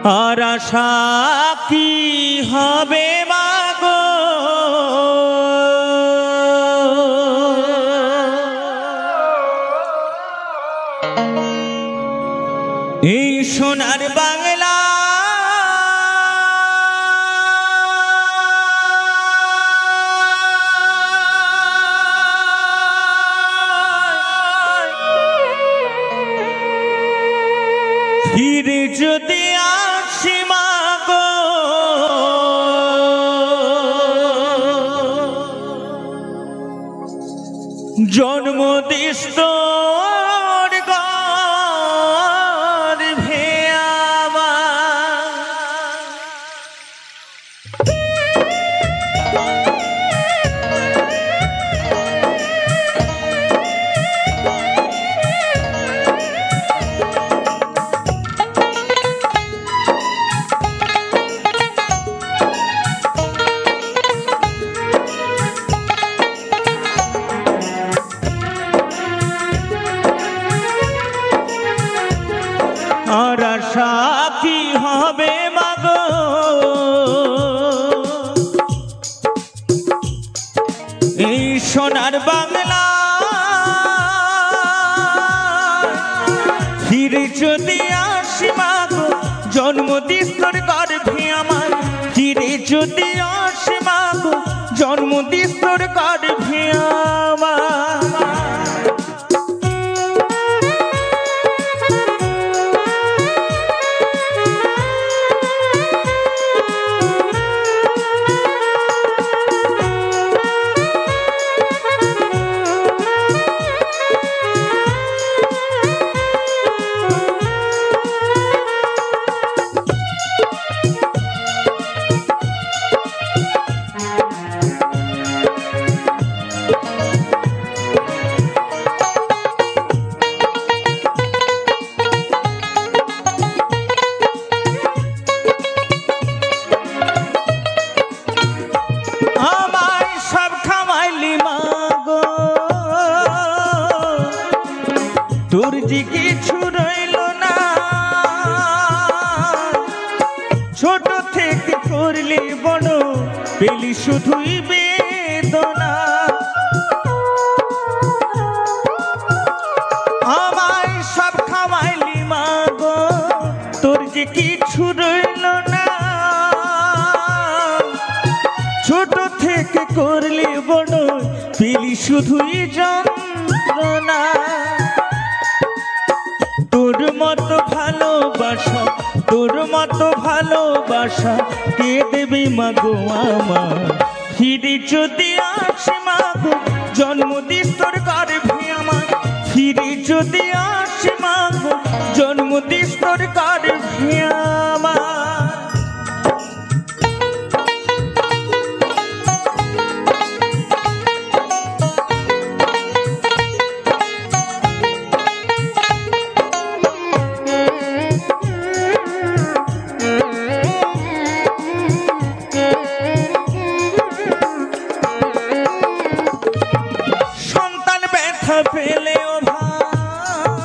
আর আশা কি হবে মাগো এই সোনার বাংলা ফিরে যদি আসি মাগো জন্ম দিস তোর গর্ভে আর আশা কি হবে মাগো এই সোনার বাংলা ফিরে যদি আসি মাগো জন্ম দিস তোর গর্ভে আমার ফিরে যদি আসি মাগো জন্ম দিস তোর গর্ভে আমার তোর যে কিছু রইল না ছোট থেকে করলি বড় পেলি শুধুই বেদনা আমায় সব খাওয়াইলি মাগো তোর যে কিছু রইল না ছোট থেকে করলি বড় পেলি শুধুই যন্ত্রণা তোর মতো ভালোবাসা তোর মতো ভালোবাসা কে দেবে মাগো আমার ফিরে যদি আসে মাগো জন্ম দিস তোর গর্ভে আমার ফিরে যদি আসে মাগো জন্ম দিস তোর গর্ভে আমার পেলেও ভাই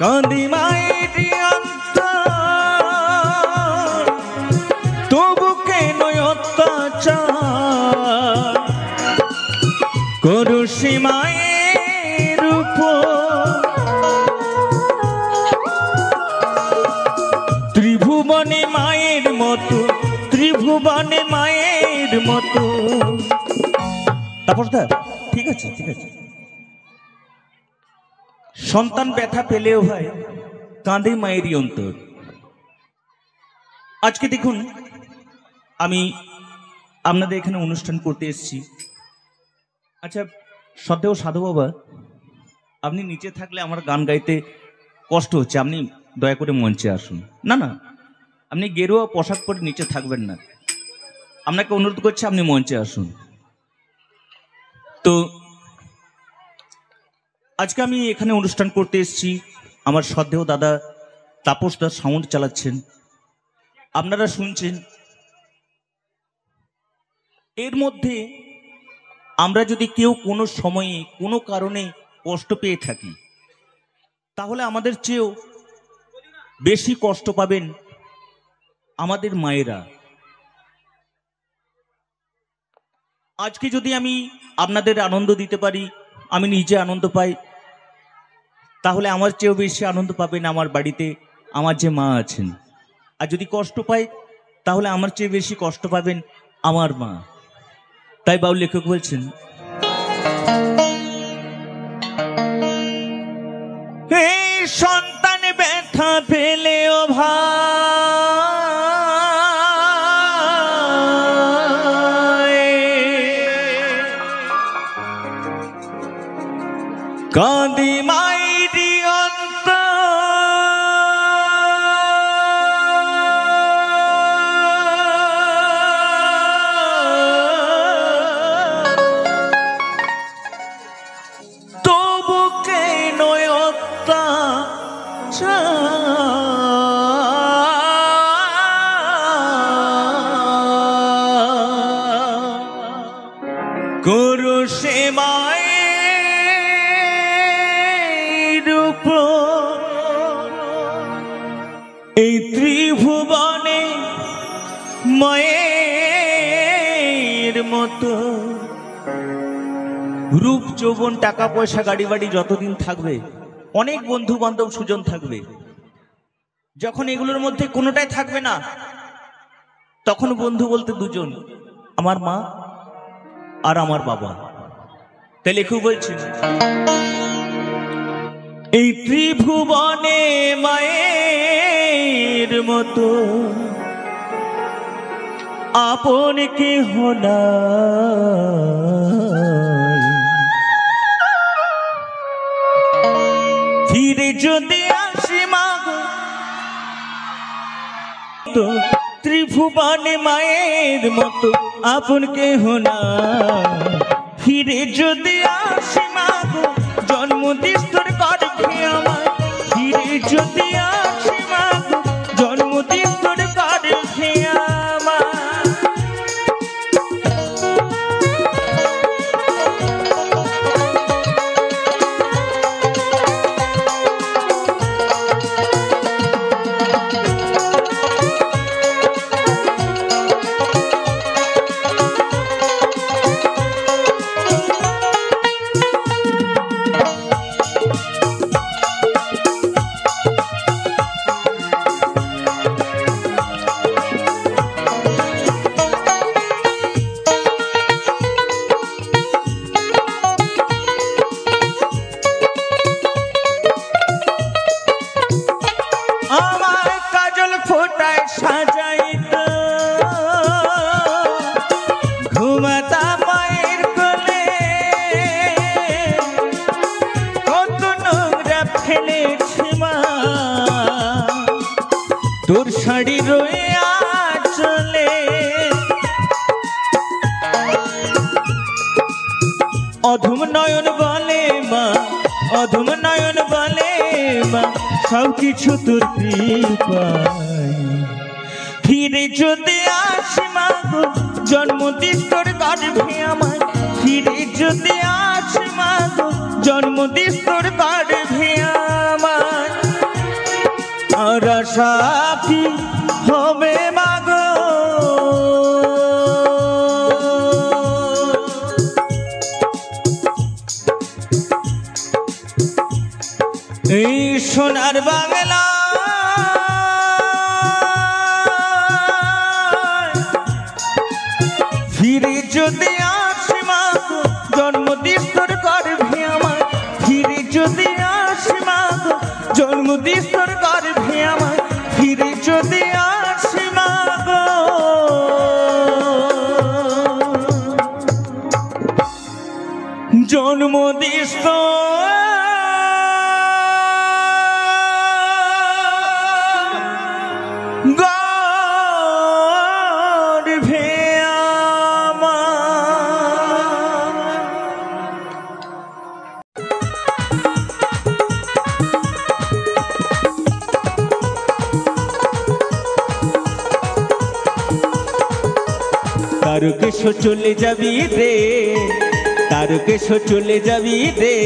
কাঁদি মায়ের অন্তর তবু কেন অত্যাচার করো সে মায়ের উপর ত্রিভুবনে মায়ের মতো ত্রিভুবনে মায়ের মতো তাপসদা ঠিক আছে ঠিক আছে সন্তান ব্যথা পেলেও ভাই কাঁদে মায়েরই অন্তর আজকে দেখুন আমি আপনাদের এখানে অনুষ্ঠান করতে এসেছি আচ্ছা সত্ত্বেও সাধু বাবা আপনি নিচে থাকলে আমার গান গাইতে কষ্ট হচ্ছে আপনি দয়া করে মঞ্চে আসুন না না আপনি গেরুয়া পোশাক পরে নিচে থাকবেন না আপনাকে অনুরোধ করছি আপনি মঞ্চে আসুন তো আজকে আমি এখানে অনুষ্ঠান করতে এসেছি আমার শ্রদ্ধেয় দাদা তাপস দা সাউন্ড চালাচ্ছেন আপনারা শুনছেন এর মধ্যে আমরা যদি কেউ কোনো সময়ে কোনো কারণে কষ্ট পেয়ে থাকি তাহলে আমাদের চেয়েও বেশি কষ্ট পাবেন আমাদের মায়েরা। আজকে যদি আমি আপনাদের আনন্দ দিতে পারি, আমি নিজে আনন্দ পাই, তাহলে আমার চেয়েও বেশি আনন্দ পাবেন আমার বাড়িতে আমার যে মা আছেন। আর যদি কষ্ট পাই তাহলে আমার চেয়ে বেশি কষ্ট পাবেন আমার মা। তাই বাউল লেখক বলছেন, এই সন্তান ব্যথা পেলেও ভাই কাঁদি মাইরি অন্তর, তবু কেন করো সে মায়ের উপর এই ত্রিভুবনে মায়ের মতো। রূপ যৌবন টাকা পয়সা গাড়ি বাড়ি যতদিন থাকবে, অনেক বন্ধু বান্ধব সুজন থাকবে, যখন এগুলোর মধ্যে কোনোটাই থাকবে না তখন বন্ধু বলতে দুজন, আমার মা আর আমার বাবা। তাই লেখক বলছেন, এই ত্রিভুবনে মায়ের মতো আপন কেহ নাই, ফিরে যদি আসি মাগো তো ত্রিভুবনে মায়ের মতো আপন কেহ নাই, ফিরে যদি আসি মাগো জন্মদিস তোর গর্ভে আমার, ফিরে যদি আসি মাগো জন্মদিস তোর গর্ভে আমার। তোর শাড়ি রয়ে আঁচলে অধম নয়ন বলে মা, অধম নয়ন বলে মা সব কিছু তোর কৃপায়, ফিরে যদি আসি মাগো জন্মদিস তোর গর্ভে আমার, ফিরে যদি আসি মাগো জন্মদিস তোর গর্ভে আমার। আর আশা কি হবে মাগো এই সোনার বাংলা, ফিরে যদি আসি মাগো জন্মদিস তোর গর্ভে আমার, ফিরে যদি আসি মাগো জন্মদিস তোর গর্ভে আমার, ফিরে যদি আসি মাগো জন্মদিস গর্ভে তারকেশ চলে যাবি রে, তারকেশ চলে যাবি রে,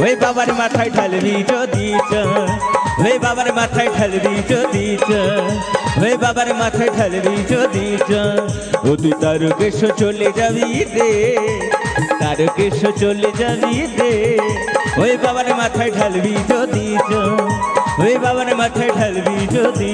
ওই বাবার মাথায় ঢালবি যদি ওই বাবার মাথায় ঢালবি যদি ওই বাবার মাথায় ঢালবি যদি ও তুই তারকেশ চলে যাবি রে তারকেশ চলে যাবি রে ওই বাবার মাথায় ঢালবি যদি ওই বাবার মাথায় ঢালবি যদি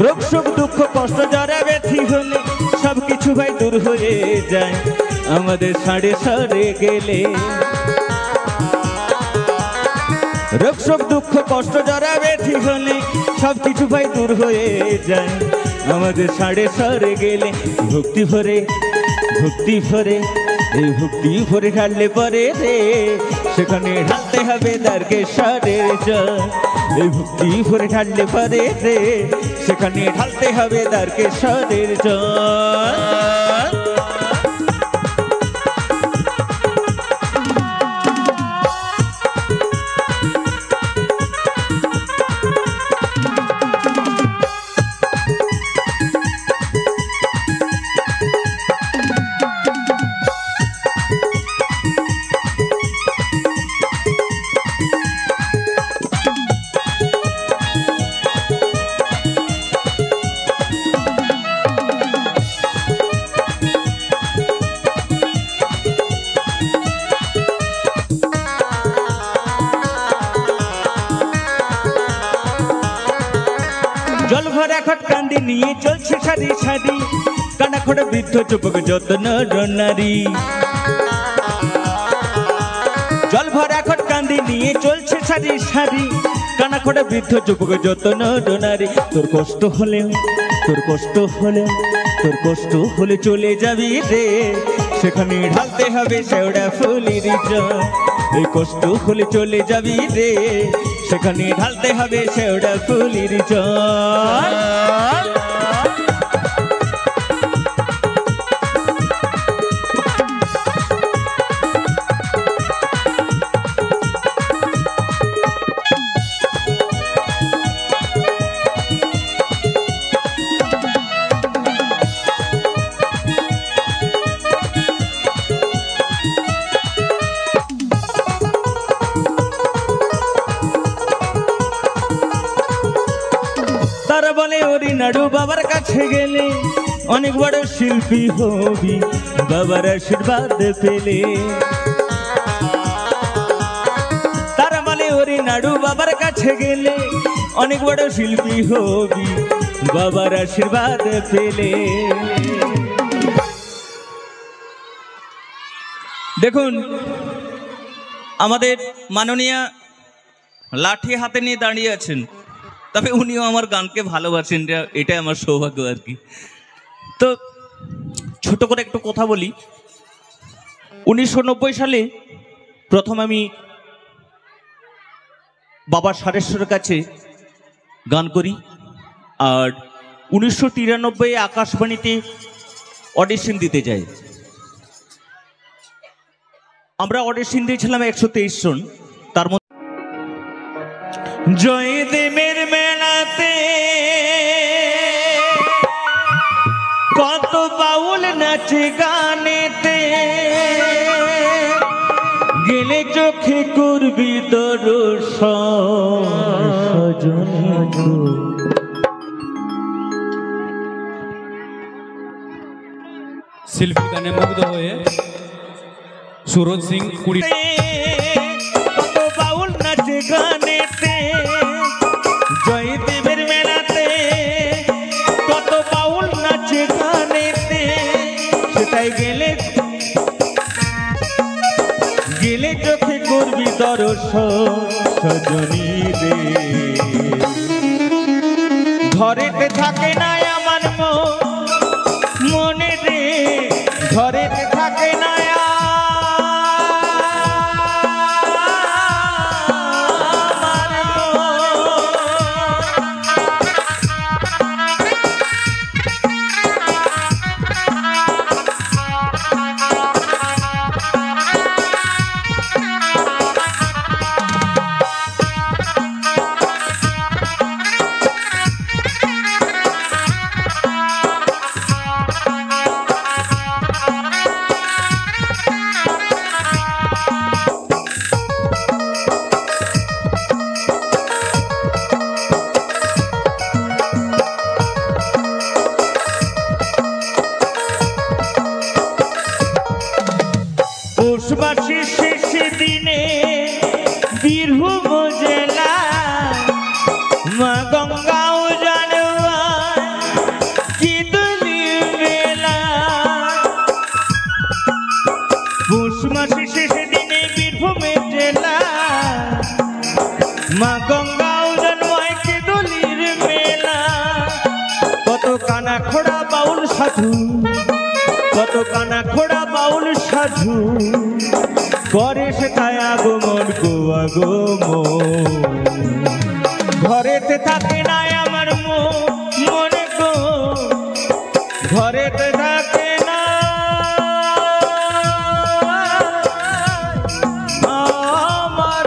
রোগ শোক দুঃখ কষ্ট জরা ব্যথি হলে সবকিছু ভাই দূর হয়ে যায় আমাদের সাড়ে সরে গেলে রোগ শোক দুঃখ কষ্ট জরা ব্যথি হলে সবকিছু ভাই দূর হয়ে যায় আমাদের সাড়ে সরে গেলে ভক্তি ভরে এই ভক্তি ভরে ঢাললে পরে রে সেখানে ঢালতে হবে দ্বারকেশ্বরের জল এই ভক্তি ভরে ঢাললে পরে রে সেখানে ঢালতে হবে দ্বারকেশ্বরের জল জল ভরা খটকান্দি নিয়ে চলছে সারি সারি কানা খড়ে বৃদ্ধ যুবক যত্ন নারী জল ভরা খটকান্দি নিয়ে চলছে সারি সারি কানা খড়ে বৃদ্ধ যুবক যত্ন নারী তোর কষ্ট হলে চলে যাবি রে সেখানে ঢালতে হবে শেওড়া ফুলের জল এই কষ্ট হলে চলে যাবি রে সেখানে ঢালতে হবে শেওড়া ফুলের জল তারা বলে ওরি নাড়ু বাবার কাছে গেলে অনেক বড় শিল্পী হবি বাবার আশীর্বাদ পেলে তারা বলে ওরি নাড়ু বাবার কাছে গেলে অনেক বড় শিল্পী হবি বাবার আশীর্বাদ পেলে দেখুন আমাদের মাননীয়া লাঠি হাতে নিয়ে দাঁড়িয়ে আছেন তবে উনিও আমার গানকে ভালোবাসেন এটাই আমার সৌভাগ্য আর কি তো ছোট করে একটু কথা বলি 1990 সালে প্রথম আমি বাবা সারেশ্বরের কাছে গান করি আর 1993 আকাশবাণীতে অডিশন দিতে যাই আমরা অডিশন দিয়েছিলাম 123 জন তার মধ্যে জয়দেবের মেলাতে কত বাউল নাচে গানেতে গেলে চোখে করবি দর্শন শিল্পীর গানে মুগ্ধ হয়ে সুরজ সিং কুড়ি কত বাউল নাচে গানেতে জয়দেবের মেলাতে কত বাউল নাচে গানেতে সেটাই গেলে চোখে করবি দর্শন সজনী রে ঘরেতে থাকে না আমার মনে রে ঘরেতে থাকে না মেলা মা গঙ্গা উজানময় কি দলির মেলা কত কানা খোড়া বাউল সাধু কত কানা খোড়া বাউল সাধু করে সে তাই আগমন গো আগমন ঘরেতে থাকে না আমার মনে গো ঘরেতে থাকে না আমার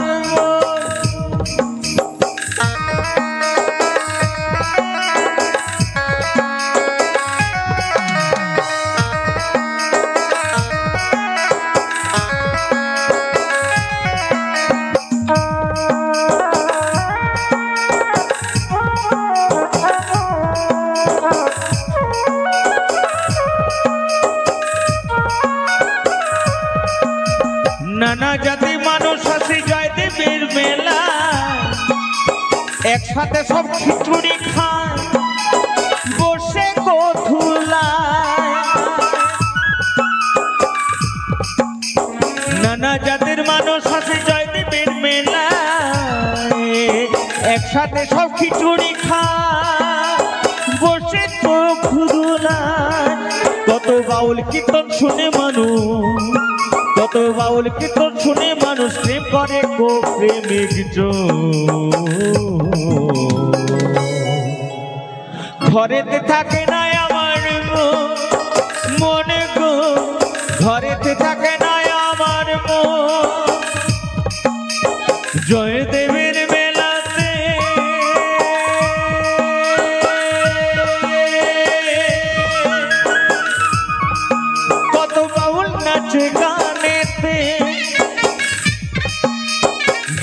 নানা জাতি মানুষ আসি জয়দেবের মেলা একসাথে সব খিচুড়ি খায় বসে গোধুলায় নানা জাতির মানুষ আসি জয়দেবের মেলা একসাথে সব খিচুড়ি খায় বসে গোধুলায় কত বাউল কীর্তন শুনে মানুষ কত বাউল কীর্তন শুনে মানুষ প্রেম করে গো প্রেমিক ঘরেতে থাকে না আমার মনে গো ঘরেতে থাকে না আমার জয়দেবের মেলাতে কত বাউল নাচে গানেতে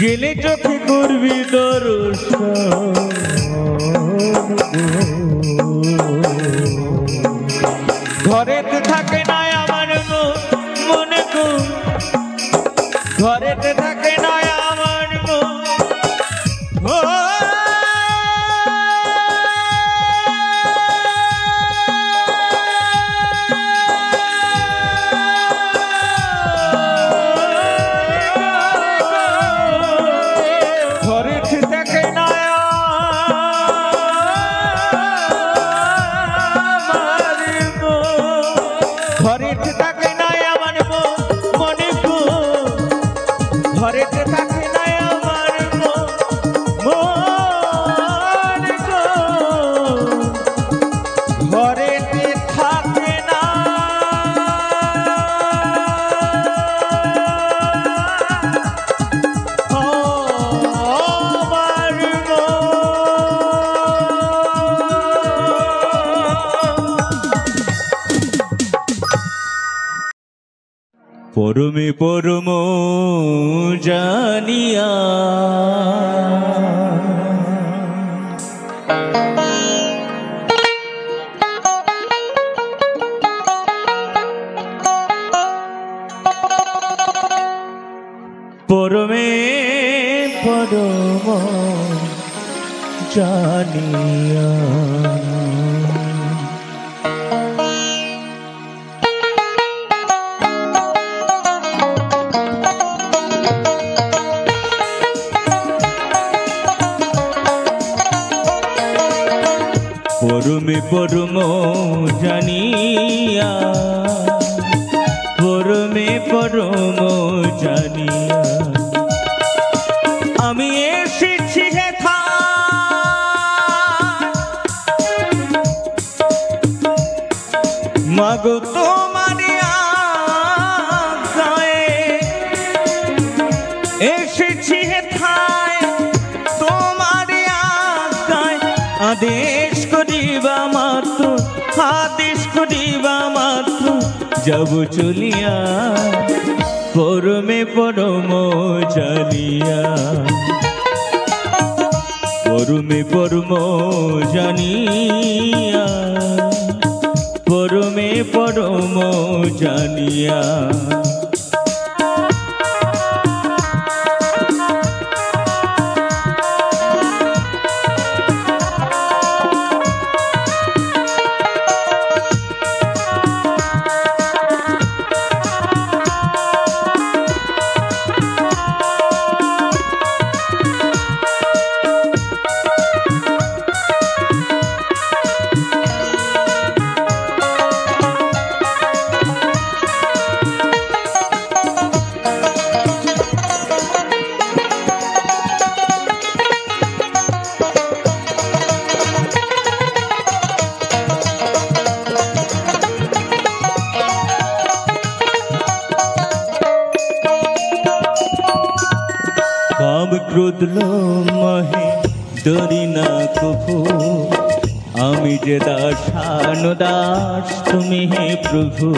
গেলে চোখে করবি দর্শন ঘরেতে থাকে না আমার মনে গো ঘরেতে থাকে না আমার ঘরেতে থাকে না ঘরেতে থাকে না আমার মনে গো ঘরেতে থাকে না আমার মনে গো ঘরেতে থাকে না পরমে পরম জানিয়া পরমে পরম জানিয়া পরমে পরম জানিয়া পরমে পরম জানিয়া আমি এসেছি হেথা মাগো তোমার আজ্ঞায় এসেছি হেথায় তোমার আজ্ঞায় আদেশ করিবা মাত্র আদেশ করিবা মাত্র যাব চলিয়া পরমে পরম জানিয়া পরমে পরম জানিয়া পরমে পরম জানিয়া काम क्रोध लोभ मोहे डरी ना कभू आमी जे दासानुदास तुमी हे प्रभु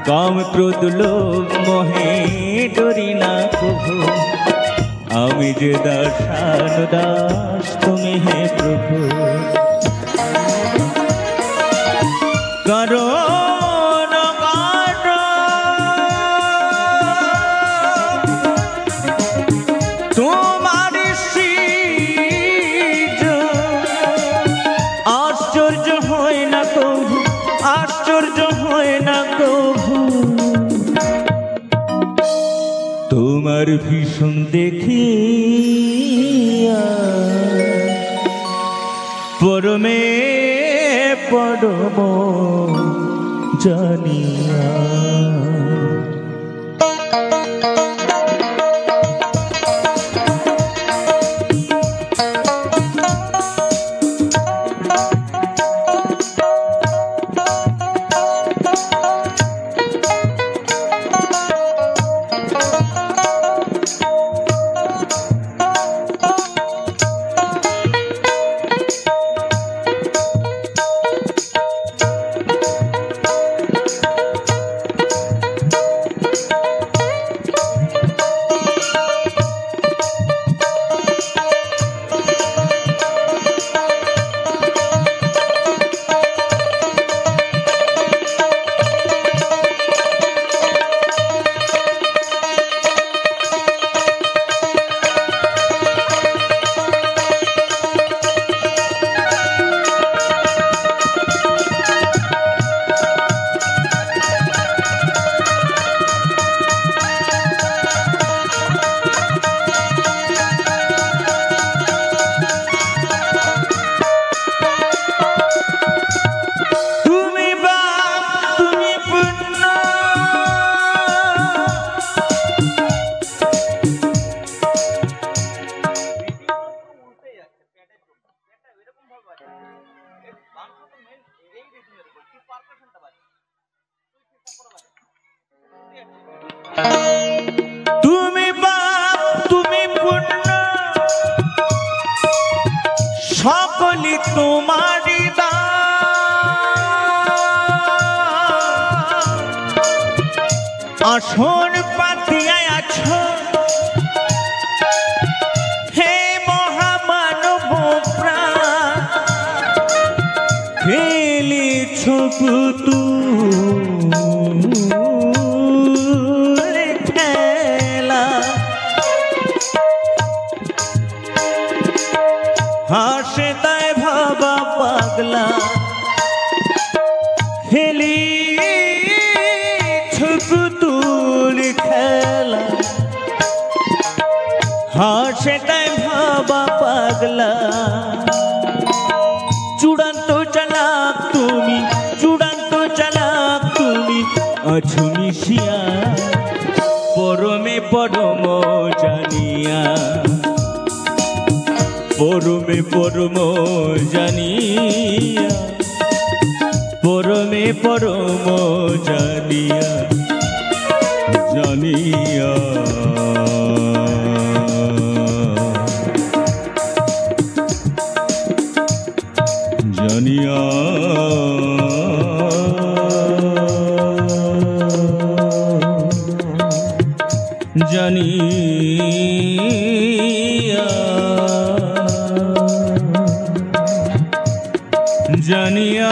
काम क्रोध लोभ मोहे डरी ना कभू आमी जे दासानुदास तुमी हे प्रभु करो তোমার ভীষণ দেখিয়া পরমে পরম জানিয়া তুমি বাপ তুমি পূর্ণ সকলি তোমারই আসন পাতিয়া আছো হে মহামানব প্রাণ খেলেছ পুতু হাসে তাই ভাবা পাগলা খেলি ছুপুতুল খেলা হাসে তাই ভাবা পাগলা চূড়ান্ত চালাক তুমি আছো মিশিয়া পরমে পরম জানিয়া পরমে পরম জানিয়া পরমে পরম জানিয়া জানিয়া জানিয়া জানিয়া জানিয়া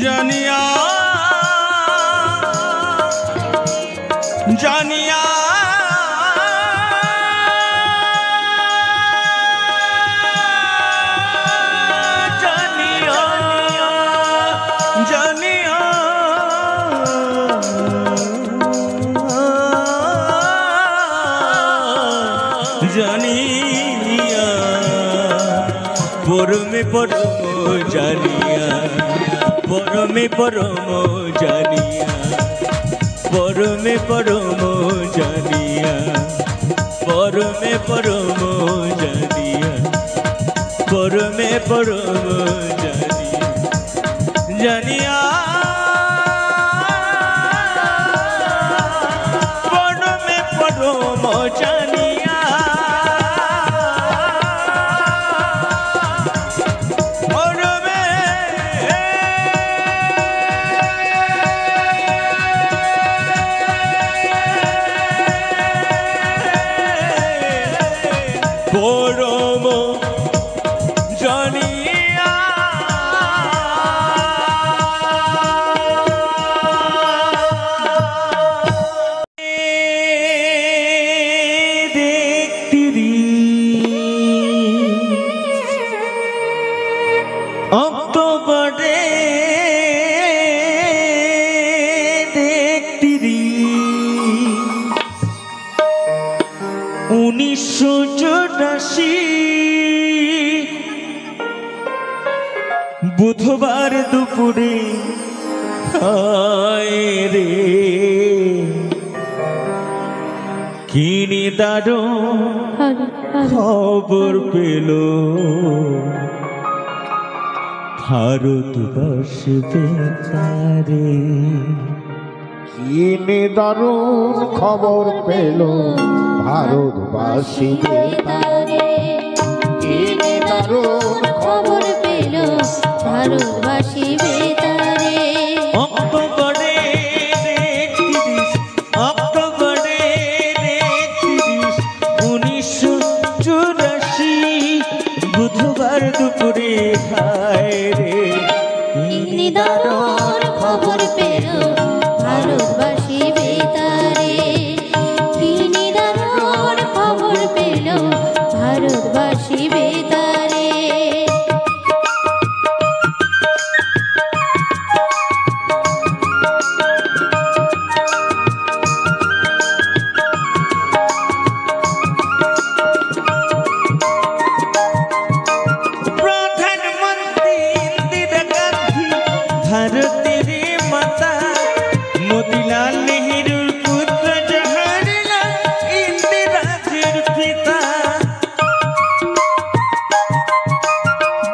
জানিয়া জানিয়া জানিয়া জানিয়া পরমে পরম জানিয়া পরমে পরম জানিয়া, পরমে পরম জানিয়া, পরমে পরম জানিয়া, পরমে পরম জানিয়া, জানিয়া পরমে পরম জানিয়া, পরমে পরম জানিয়া দেখতিরি অক্টোবরে দেখতিরি 1984 বুধবার দুপুরে হায় রে কিনি দারুণ খবর পেল ভারতবর্ষ বেতারে। কিনে দারুণ খবর পেল ভারতবাসী বেতারে, কিনে দারুণ খবর পেল ভারতবাসী বেতারে। অক্টোবরে 31, অক্টোবরে 31, 1984 বুধবার দুপুরে হায় রে কিনি দারুণ খবর পেল ভারতবাসী বেতারে, কিনি দারুণ খবর পেল ভারতবাসী বেতারে। প্রধানমন্ত্রী ইন্দিরা গান্ধী ভারতের মাতা, মতিলাল নেহেরুর পুত্র জওহরলাল ইন্দিরাজির পিতা।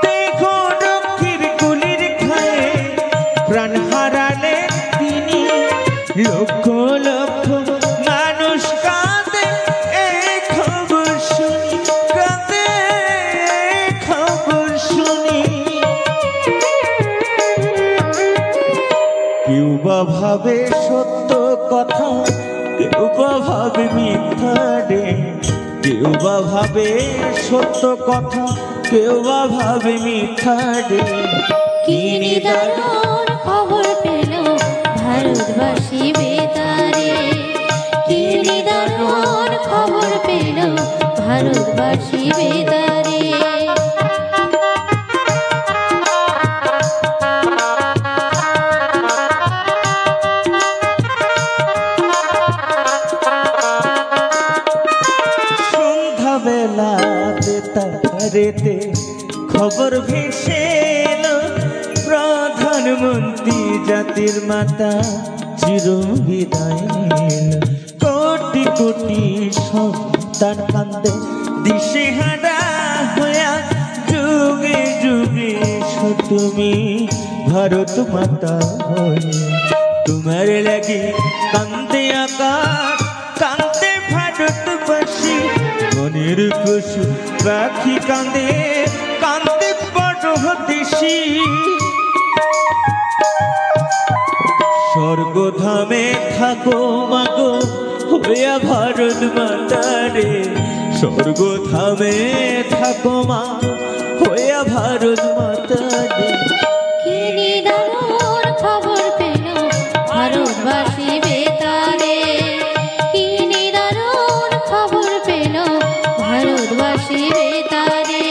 দেখো রক্ষীর গুলির খায়ে প্রাণ হারালেন তিনি, লক্ষ লক্ষ মানুষ কাঁদে এই খবর শুনি, কাঁদে এই খবর শুনি। কেউ বা ভাবে সত্য কথা, কেউ বা ভাবে মিথ্যা রে, কেউ বা ভাবে সত্য কথা, কেউ বা ভাবে মিথ্যা রে। কিনি দারুণ খবর পেল ভারতবাসী বেতারে, কিনি দারুণ খবর পেল ভারতবাসী বেতারে। সন্ধ্যাবেলা বেতারেতে খবর ভেসে এলো, প্রধানমন্ত্রী জাতির মাতা চিরবিদায় নিল। কোটি কোটি সন্তান কান্দে দিশেহারা হইয়া, যুগে যুগে এসো তুমি ভারত মাতা হয়ে। তোমার লাগি কান্দে আকাশ, কান্দে ভারতবাসী, মনের পশু পাখি কান্দে, কান্দে বড় দেশি। স্বর্গধামে থাকো মাগো হইয়া ভারত মাতারে, স্বর্গধামে থাকো মা হইয়া ভারত মাতারে। কিনি দারুণ খবর পেল ভারতবাসী বেতারে, কিনি দারুণ খবর পেল ভারতবাসী বেতারে।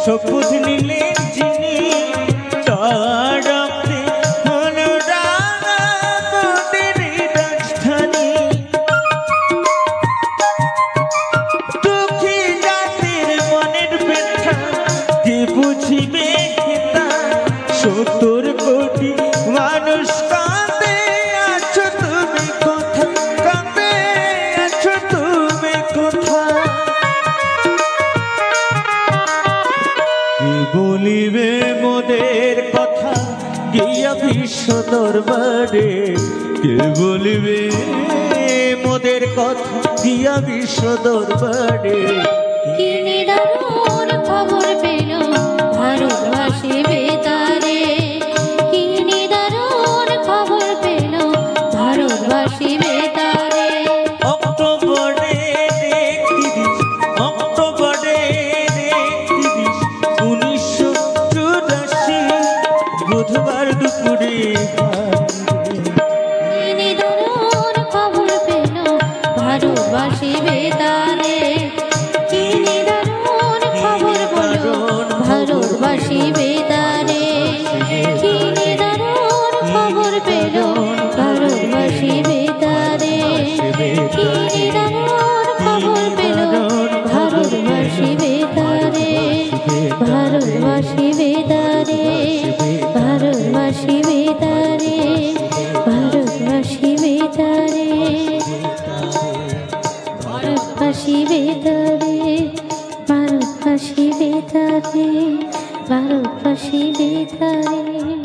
শপথ নিলেন যে বলিবে মোদের কথা গিয়া বিশ্ব দরবারে, কে বলিবে মোদের কথা গিয়া বিশ্ব দরবারে। কি নিদারুণ খবর পেল ভারতবাসী বেতারে, কি নিদারুণ খবর পেল ভারতবাসী বেতারে। অক্টোবরে 1984 বুধবার দুপুরে কি নিদারুণ খবর পেল ভারতবাসী বেতারে, কি নিদারুণ খবর পেল ভারতবাসী বেতারে, কি নিদারুণ খবর পেল ভারতবাসী বেতারে, কি নিদারুণ খবর পেল ভারতবাসী বেতারে, ভারতবাসী বেতারে, ভারতবাসী বেতারে, ভারতবাসী বেতারে, ভারতবাসী বেতারে, ভারতবাসী বেতারে, ভারতবাসী বেতারে।